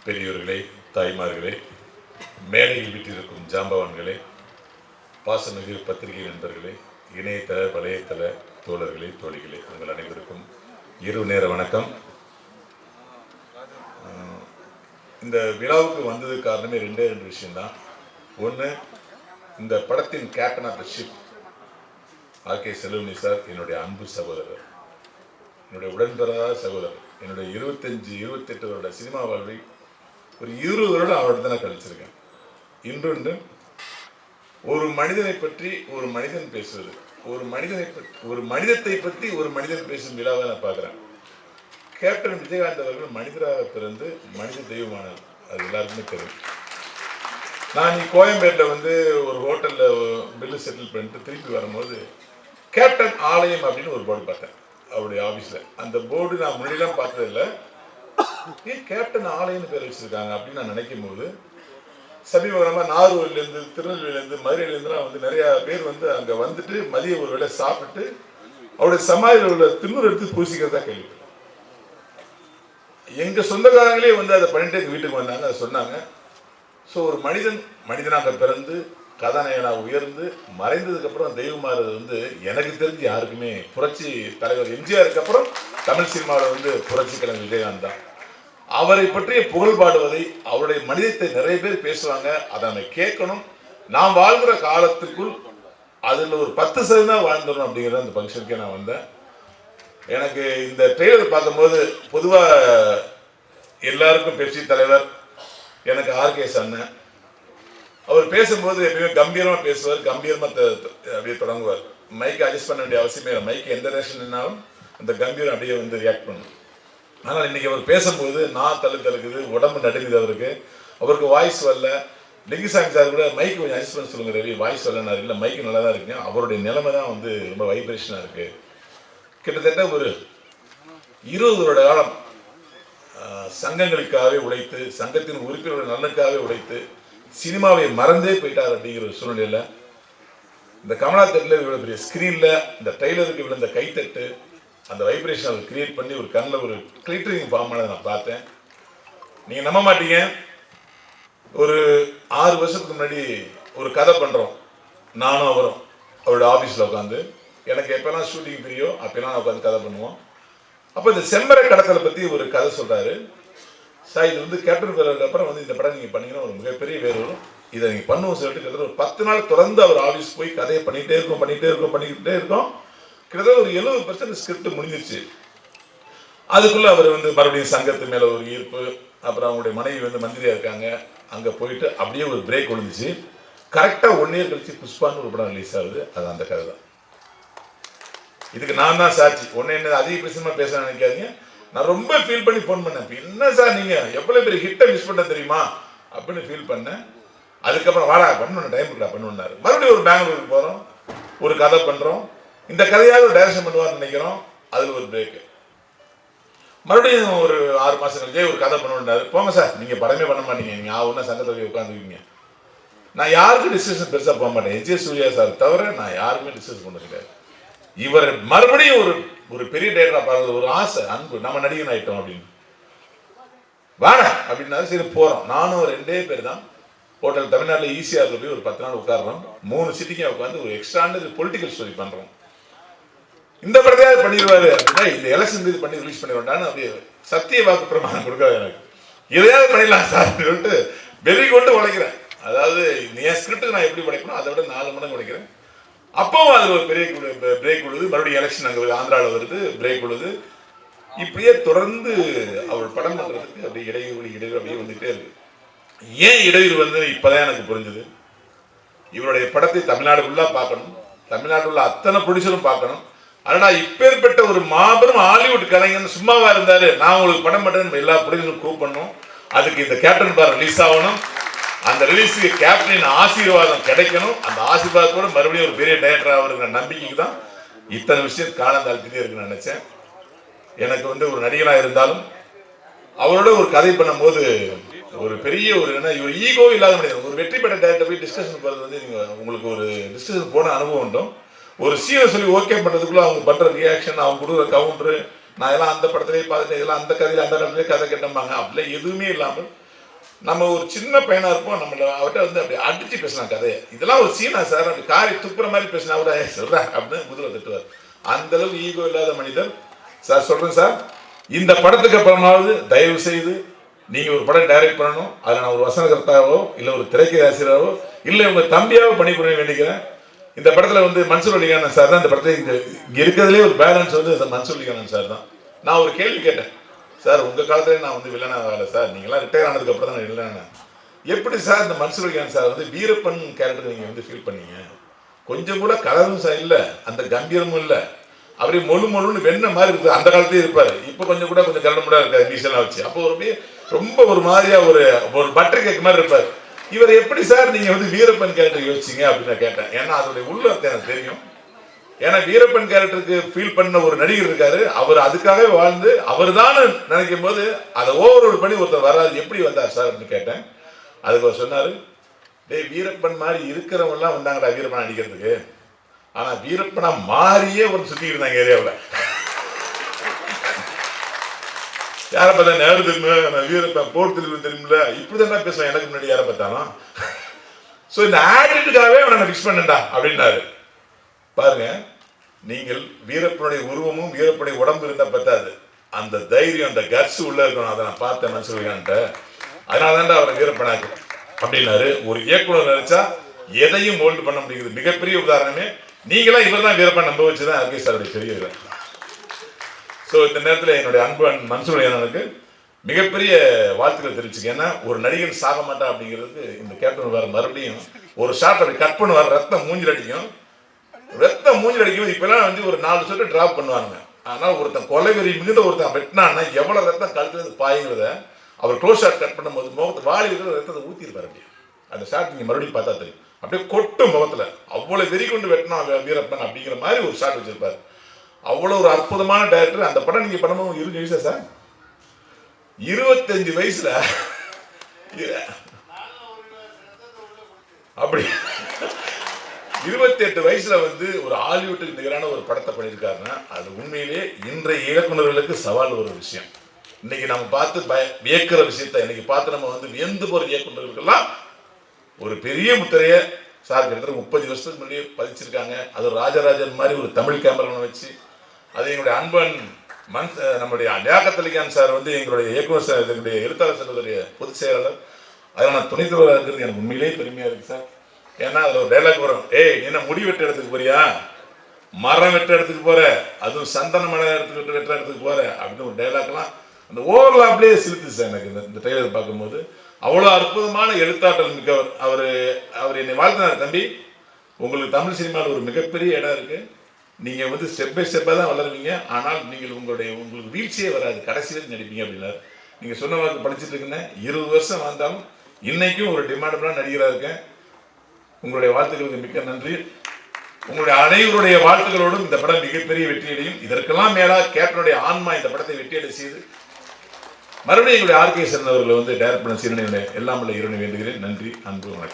பெரியோர்களே, தாய்மார்களே, மேடையில் வீட்டிருக்கும் ஜாம்பவான்களே, பாசமிகு பத்திரிகை நண்பர்களே, இணையதள வலையத்தள தோழர்களே, தோழிகளே, உங்கள் அனைவருக்கும் இரவு நேர வணக்கம். இந்த விழாவுக்கு வந்தது காரணமே ரெண்டு விஷயம்தான். ஒன்று, இந்த படத்தின் captain of the ship R K Selvamani sir என்னுடைய அன்பு சகோதரர், என்னுடைய உடன்பிறந்த சகோதரர். என்னுடைய 28 வருட சினிமா வாழ்வை ஒரு 20 வருடம் அவர்கிட்ட தான் நான் கழிச்சிருக்கேன். இன்றொன்று ஒரு மனிதனை பற்றி ஒரு மனிதன் பேசுவது, ஒரு மனிதத்தை பற்றி ஒரு மனிதன் பேசும் விழாவை நான் பார்க்குறேன். கேப்டன் விஜயகாந்த் அவர்கள் மனிதராக பிறந்து மனித தெய்வமானார், அது எல்லாருக்குமே தெரியும். நான் கோயம்பேட்டில் ஒரு ஹோட்டலில் பில்லு செட்டில் பண்ணிட்டு திருப்பி வரும்போது கேப்டன் ஆலயம் அப்படின்னு ஒரு போர்டு பார்த்தேன் அவருடைய ஆஃபீஸில். அந்த போர்டு நான் முன்னாடிலாம் பார்த்ததில்லை. ஏன் கேப்டன் ஆலயம்னு பேர் வச்சுருக்காங்க அப்படின்னு நான் நினைக்கும் போது, சமீபமாக நாகூர்லேருந்து, திருநெல்வேலியிலேருந்து, மதுரையிலேருந்துலாம் நிறையா பேர் அங்கே வந்துட்டு மதிய ஒரு வேளை சாப்பிட்டு அவருடைய சமாதியில் உள்ள திண்ணூர் எடுத்து பூசிக்கிறதா கேள்வி. எங்கள் சொந்தக்காரங்களே அதை பண்ணிட்டு எங்கள் வீட்டுக்கு வந்தாங்க, அதை சொன்னாங்க. ஸோ ஒரு மனிதனாக பிறந்து கதாநாயகனாக உயர்ந்து மறைந்ததுக்கப்புறம் தெய்வமாகிறது எனக்கு தெரிஞ்சு யாருக்குமே புரட்சி தலைவர் எம்ஜிஆருக்கு அப்புறம் தமிழ் சினிமாவில் புரட்சி கலைஞர் விஜயகாந்த் தான். அவரை பற்றிய புகழ் பாடுவதை, அவருடைய மனிதத்தை நிறைய பேர் பேசுவாங்க, அதை நம்ம கேட்கணும். நாம் வாழ்கிற காலத்துக்குள் அதில் ஒரு 10% வாழ்ந்துடணும் அப்படிங்கிறத அந்த ஃபங்க்ஷனுக்கே நான் வந்தேன். எனக்கு இந்த ட்ரெய்லர் பார்க்கும்போது பொதுவாக எல்லாருக்கும் பெப்சி தலைவர் எனக்கு ஆர்கேஎஸ் அண்ணன். அவர் பேசும்போது எப்பயுமே கம்பீரமாக பேசுவார், கம்பீரமாக அப்படியே தொடங்குவார். மைக்கை அட்ஜஸ்ட் பண்ண வேண்டிய அவசியமே இல்லை. மைக்கு எந்த ரேஷன்னாலும் அந்த கம்பீரம் அப்படியே ரியாக்ட் பண்ணும். ஆனால் இன்றைக்கி அவர் பேசும்போது நான் தழுக்குது, உடம்பு நடுங்குது. அவருக்கு வாய்ஸ் வரல. லிங்குசாமி சார் கூட மைக்கு கொஞ்சம் அட்ஜஸ்ட் பண்ண சொல்லுங்கள் ரவி, வாய்ஸ் வரலனாரு. இல்லை, மைக்கு நல்லா தான் இருக்குங்க, அவருடைய நிலைமை தான் ரொம்ப வைப்ரேஷனாக இருக்குது. கிட்டத்தட்ட ஒரு 20 வருட காலம் சங்கங்களுக்காகவே உழைத்து, சங்கத்தின் உறுப்பினர்கள் நலனுக்காகவே உழைத்து சினிமாவை மறந்தே போயிட்டார் அப்படிங்கிற ஒரு சூழ்நிலையில் இந்த கமலா தட்டில் இவ்வளோ பெரிய ஸ்க்ரீனில் இந்த ட்ரெய்லருக்கு விழுந்த கைத்தட்டு, அந்த வைப்ரேஷன் அதை கிரியேட் பண்ணி ஒரு கண்ணில் ஒரு கிளிட்டரிங் ஃபார்ம் ஆனதை நான் பார்த்தேன். நீங்கள் நம்ப மாட்டீங்க, ஒரு 6 வருஷத்துக்கு முன்னாடி ஒரு கதை பண்ணுறோம் நானும் அவரும் அவரோட ஆஃபீஸில் உட்காந்து. எனக்கு எப்போல்லாம் ஷூட்டிங் தெரியும் அப்போல்லாம் நான் உட்காந்து கதை பண்ணுவோம். அப்போ இந்த செம்மரை கடத்தலை பற்றி ஒரு கதை சொல்கிறாரு சார். இது கேப்டன் பேருக்கு அப்புறம் இந்த படம் நீங்கள் பண்ணீங்கன்னா ஒரு மிகப்பெரிய வேறு வரும், இதை நீங்கள் பண்ணுவோம் சொல்லிட்டு கிட்டத்தட்ட ஒரு 10 நாள் தொடர்ந்து அவர் ஆஃபீஸ் போய் கதையை பண்ணிக்கிட்டே இருக்கோம். கிட்டத்தட்ட ஒரு 70% ஸ்கிரிப்ட் முடிஞ்சிருச்சு. அதுக்குள்ளே அவர் மறுபடியும் சங்கத்து மேலே ஒரு ஈர்ப்பு, அப்புறம் அவங்களுடைய மனைவி மந்திரியாக இருக்காங்க, அங்கே போயிட்டு அப்படியே ஒரு பிரேக் விழுந்துச்சு. கரெக்டாக 1 இயர் கழிச்சு புஷ்பான்னு ஒரு படம் ரிலீஸ் ஆகுது. அது அந்த கதை தான். இதுக்கு நான் தான் சாட்சி. என்ன அதிக பிரச்சனை பேச நினைக்காதீங்க. நான் ரொம்ப ஃபீல் பண்ணி ஃபோன் பண்ணேன், என்ன சார் நீங்கள் எவ்வளோ பெரிய ஹிட்டை மிஸ் பண்ண தெரியுமா அப்படின்னு ஃபீல் பண்ணேன். அதுக்கப்புறம் வாடா பண்ணணும், டைம் இருக்கா பண்ணுன்னாரு. மறுபடியும் ஒரு பெங்களூருக்கு போகிறோம், ஒரு கதை பண்ணுறோம். இந்த கதையாக ஒரு டைரக்ஷன் பண்ணுவார்னு நினைக்கிறோம், அதில் ஒரு பிரேக்கு. மறுபடியும் ஒரு 6 மாதம் கழிச்சே ஒரு கதை பண்ணுவாரு. போங்க சார், நீங்கள் படமே பண்ண மாட்டீங்க, நீங்கள் ஆகுன்னா சங்கத்தை உட்காந்துருக்கீங்க. நான் யாருக்கும் டிஸ்கஷன் பெருசாக போக மாட்டேன். எஜே சூர்யா சார் தவிர நான் யாருமே டிஸ்கஸ் பண்ண கிடையாது. இவர் மறுபடியும் ஒரு பெரிய டேரக்டரா பார்க்கறது ஒரு ஆசை, அன்பு, நம்ம நடிகன் ஆயிட்டோம் அப்படின்னு வாட அப்படின்னாரு. சரி போகிறோம். நானும் 2 பேர் தான் ஹோட்டல் தமிழ்நாட்டில் ஈஸியாக போய் ஒரு 10 நாள் உட்காடுறோம். 3 சிட்டிங்க உட்காந்து ஒரு எக்ஸ்ட்ராண்டு பொலிட்டிக்கல் ஸ்டோரி பண்ணுறோம். இந்த படத்தையாவது பண்ணிடுவாரு அப்படின்னா இந்த எலெக்ஷன் இது பண்ணி ரிலீஸ் பண்ணிடுவான்னு அப்படியே சத்திய வாக்கு பிரமாணம் கொடுக்காது. எனக்கு இதையாவது பண்ணிடலாம் சார் சொல்லிட்டு வெறி கொண்டு உழைக்கிறேன். அதாவது என் ஸ்கிரிப்டுக்கு நான் எப்படி உழைக்கணும் அதை விட 4 மடங்கு உழைக்கிறேன். அப்பவும் அது ஒரு பெரிய பிரேக் விழுது. மறுபடியும் எலெக்ஷன் அங்கே ஆந்திராவில் வருது, பிரேக் விழுது. இப்படியே தொடர்ந்து அவர் படம் பண்ணுறதுக்கு அப்படியே இடையூறு அப்படியே வந்துகிட்டே இருக்கு. ஏன் இடையூறு இப்போதான் எனக்கு புரிஞ்சுது. இவருடைய படத்தை தமிழ்நாடு ஃபுல்லாக பார்க்கணும், தமிழ்நாட்டில் உள்ள அத்தனை ப்ரொடியூசரும் பார்க்கணும். ஆனால் இப்பேற்பட்ட ஒரு மாபெரும் ஹாலிவுட் கலைஞன் சும்மாவா இருந்தாரு, நான் உங்களுக்கு படம் பண்ணுறேன்னு எல்லா ப்ரொடியூசரும் கூப்பிடணும். அதுக்கு இந்த கேப்டன் பார் ரிலீஸ் ஆகணும். அந்த ரிலீஸுக்கு கேப்டனின் ஆசீர்வாதம் கிடைக்கணும். அந்த ஆசீர்வாதத்தோட மறுபடியும் ஒரு பெரிய டைரக்டர் ஆகிற நம்பிக்கைக்கு தான் இத்தனை விஷயம் காலம் தாழ்த்திட்டே இருக்குன்னு நினைச்சேன். எனக்கு ஒரு நடிகனாக இருந்தாலும் அவரோட ஒரு கதை பண்ணும்போது ஒரு பெரிய இவர் ஈகோ இல்லாத மனிதன். ஒரு வெற்றி பெற்ற டைரக்டர் போய் டிஸ்கஷன் போகிறது நீங்கள் உங்களுக்கு ஒரு டிஸ்கஷன் போன அனுபவம் உண்டும். ஒரு சீனை சொல்லி ஓகே பண்ணுறதுக்குள்ள அவங்க பண்ணுற ரியாக்ஷன், அவங்க கொடுக்குற கவுண்டரு, நான் எல்லாம் அந்த படத்திலே பார்த்துட்டு இதெல்லாம் அந்த கதையில் அந்த இடத்துலேயே கதை கேட்டம்பாங்க. அப்படிலாம் எதுவுமே இல்லாமல் நம்ம ஒரு சின்ன பையனா இருப்போம், நம்மள அவர்கிட்ட வந்து அப்படி அடிச்சு பேசலாம் கதையை. இதெல்லாம் ஒரு சீனா சார், அப்படி காரி துப்புற மாதிரி பேசினா கூட சொல்றேன் அப்படின்னு முதுகில் தட்டுவார். அந்த அளவுக்கு ஈகோ இல்லாத மனிதர் சார். சொல்றேன் சார், இந்த படத்துக்கு அப்புறமாவது தயவு செய்து நீங்க ஒரு படம் டைரக்ட் பண்ணணும். அதில் நான் ஒரு வசனகர்த்தாவோ இல்லை ஒரு திரைக்கதை ஆசிரியராவோ இல்லை உங்க தம்பியாவோ பணிபுரிய வேண்டிக்கிறேன். இந்த படத்துல வந்து மன்சூர் அலிகானன் சார் தான் இந்த படத்தை இங்க இருக்கிறதுலே ஒரு பேலன்ஸ் வந்து மன்சூர் அலிகானன் சார் தான். நான் ஒரு கேள்வி கேட்டேன், சார் உங்க காலத்துல நான் வந்து வில்லனா வேலை சார், நீங்களாம் ரிட்டையர் ஆனதுக்கு அப்புறம் தான் வில்லனா, எப்படி சார் இந்த மன்சூர் அலிகான் சார் வந்து வீரப்பன் கேரக்டர் நீங்க வந்து ஃபீல் பண்ணீங்க? கொஞ்சம் கூட கலரும் சார் இல்லை, அந்த கம்பீரமும் இல்லை, அவரே மொழுன்னு வெண்ண மாதிரி இருக்குது. அந்த காலத்திலே இருப்பாரு, இப்போ கொஞ்சம் கூட கொஞ்சம் கரண்டமுடா இருக்காரு மீசெல்லாம் வச்சு. அப்போ ரொம்ப ஒரு மாதிரியா ஒரு பட்டர் கேக் மாதிரி இருப்பாரு. இவர் எப்படி சார் நீங்க வந்து வீரப்பன் கேரக்டர் யோசிச்சீங்க அப்படின்னு நான் கேட்டேன். ஏன்னா அதோடைய உள்ளத்தை எனக்கு தெரியும். ஏன்னா வீரப்பன் கேரக்டருக்கு ஃபீல் பண்ண ஒரு நடிகர் இருக்காரு, அவர் அதுக்காகவே வாழ்ந்து அவர் தான் நினைக்கும் போது அதை ஓவர் பண்ணி ஒருத்தர் வராது, எப்படி வந்தார் சார் அப்படின்னு கேட்டேன். அதுக்கு அவர் சொன்னாரு, டேய் வீரப்பன் மாதிரி இருக்கிறவங்கலாம் வந்தாங்கடா வீரப்பன் அடிக்கிறதுக்கு, ஆனா வீரப்பனா மாறியே ஒரு சுத்தி இருந்தாங்க ஏரியாவில். யாரை பார்த்தா நேரம் தெரியுமா, நான் வீரப்பன் போர் தெரியும் தெரியுமில்ல, இப்படிதான் பேசுவேன் எனக்கு முன்னாடி யாரை பார்த்தாலும். ஸோ இந்த ஆட்டிடியூடுக்காகவே அவனை ஃபிக்ஸ் பண்ணண்டா அப்படின்னாரு. பாருங்க, நீங்கள் வீரப்பனுடைய உருவமும் வீரப்பனுடைய உடம்பு இருந்தால் பத்தாது, அந்த தைரியம் அந்த கட்ஸ் உள்ள இருக்கணும். அதை நான் பார்த்தேன் மனசுலிகான்ட்ட, அதனால தான்டா அவரை வீரப்பனாக்கு அப்படின்னாரு. ஒரு இயக்குனர் நினைச்சா எதையும் மோல்டு பண்ண முடியுது. மிகப்பெரிய உதாரணமே நீங்களாம் இவர் தான் வீரப்பன் நம்ப வச்சுதான் அர்கே சாருடைய பெரிய வீரர். ஸோ இந்த நேரத்தில் என்னுடைய அன்பன் மன்சூர் அலிகானுக்கு மிகப்பெரிய வாழ்த்துக்களை தெரிவிச்சுக்க. ஏன்னா ஒரு நடிகன் சாக மாட்டா அப்படிங்கிறதுக்கு இந்த கேப்டன் வேற மறுபடியும் ஒரு ஷாட் அப்படி கட் பண்ணுவார், ரத்தம் மூஞ்சில் அடிக்கும். ரத்தம் மூஞ்சில் அடிக்கும். இப்பெல்லாம் வந்து ஒரு 4 சொட்டு டிராப் பண்ணுவாங்க. ஆனால் ஒருத்தன் கொலைவெறி மிகுந்த ஒருத்தன் வெட்டினான்னா எவ்வளோ ரத்தம் கழுத்துல பாயுங்கிறத அவர் க்ளோஸ் ஷாட் கட் பண்ணும்போது முகத்தை வாலி இருக்கிற ரத்தத்தை ஊற்றிருப்பார். அப்படியே அந்த ஷாட் நீங்கள் மறுபடியும் பார்த்தா தெரியும், அப்படியே கொட்டு முகத்தில் அவ்வளோ வெறி கொண்டு வெட்டினா வீரப்பன் அப்படிங்கிற மாதிரி ஒரு ஷாட் வச்சிருப்பார். அவ்வளோ ஒரு அற்புதமான டைரக்டர். அந்த படம் நீங்க பண்ணும்போது 20 வயசா சார்? 25 வயசுல அப்படி 28 வயசுல வந்து ஒரு ஹாலிவுட்டுக்கு நிகரான ஒரு படத்தை பண்ணியிருக்காருன்னா அது உண்மையிலே இன்றைய இயக்குநர்களுக்கு சவால் ஒரு விஷயம். இன்னைக்கு நம்ம பார்த்து வியக்கிற விஷயத்த இன்னைக்கு பார்த்து நம்ம வந்து வியந்து போற இயக்குநர்களுக்கெல்லாம் ஒரு பெரிய முத்திரையை சார் கிட்டத்தட்ட 30 வருஷத்துக்கு முன்னாடியே பதிச்சிருக்காங்க. அது ராஜராஜன் மாதிரி ஒரு தமிழ் கேமராமேனை வச்சு, அது எங்களுடைய அன்பன் நம்முடைய லியாகத் அலிகான் சார் வந்து எங்களுடைய இயக்குனர் சார், எங்களுடைய எழுத்தாளர் சங்கத்துடைய பொதுச் செயலாளர். அதில் நான் துணைத் தலைவராக இருக்கிறது எனக்கு உண்மையிலேயே பெருமையாக இருக்குது சார். ஏன்னா அதில் ஒரு டைலாக் வரும், ஏய் என்ன முடி வெட்ட இடத்துக்கு போறியா, மரம் வெட்ட இடத்துக்கு போற, அதுவும் சந்தன மரம் எடுத்துக்கிட்டு வெட்ட இடத்துக்கு போற அப்படின்னு ஒரு டைலாக்லாம் அந்த ஓவர்லாப்லேயே சிலுத்து சார் எனக்கு இந்த ட்ரெய்லர் பார்க்கும்போது. அவ்வளோ அற்புதமான எழுத்தாற்றல் மிக்கவர் அவர் என்னை வாழ்த்தினார், தம்பி உங்களுக்கு தமிழ் சினிமாவில் ஒரு மிகப்பெரிய இடம் இருக்குது, நீங்கள் வந்து ஸ்டெப் பை ஸ்டெப்பாக தான் வளருவீங்க, ஆனால் நீங்கள் உங்களுக்கு வீழ்ச்சியே வராது, கடைசி வரைக்கும் நடிப்பீங்க அப்படின்னாரு. நீங்கள் சொன்ன வாக்கு படிச்சுட்டு இருக்குன்னு 20 வருஷம் வந்தாலும் இன்னைக்கும் ஒரு டிமாண்டபிளான நடிகராக இருக்கேன். உங்களுடைய வாழ்த்துக்களுக்கு மிக்க நன்றி. உங்களுடைய அனைவருடைய வாழ்த்துக்களோடும் இந்த படம் மிகப்பெரிய வெற்றியடையும். இதற்கெல்லாம் மேலாக கேப்டனுடைய ஆன்மா இந்த படத்தை வெற்றியடை செய்து மறுபடியும் எங்களுடைய ஆர்கே சரண் அவர்களை வந்து டைரக்ட் பண்ண சீரனை எல்லாம் உள்ள இறைவனை வேண்டுகிறேன். நன்றி, அன்பு, வணக்கம்.